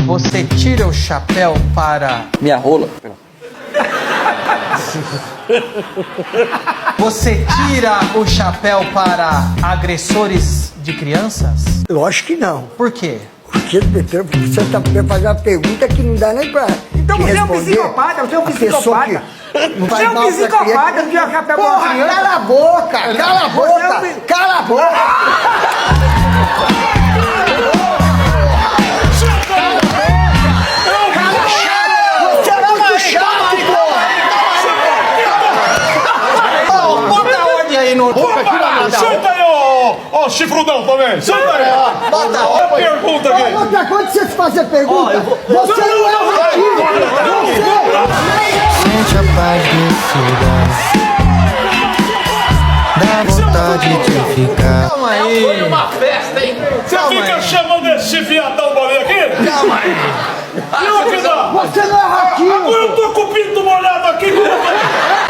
Você tira o chapéu para... Minha rola. Você tira o chapéu para agressores de crianças? Lógico que não. Por quê? Porque você tá fazendo uma pergunta que não dá nem pra Então te você é um responder. psicopata, você é um A pessoa psicopata. que não Você faz é um mal pra psicopata, criança. que já pegou Porra, uma criança. cala a boca, cala a boca, cala a boca. Você é muito chato, porra. Bota a ordem aí no... Senta aí, ó, chifrudão também. Senta aí. Bota a Olha a pergunta aqui. Outra coisa que você fazer pergunta, você não é o motivo. Sente a paz desse lugar. Dá vontade de ficar. Calma aí. Foi uma festa, hein? Você Calma fica aí. chamando esse viadão bolinho aqui? Calma aí. E o que dá? Você não é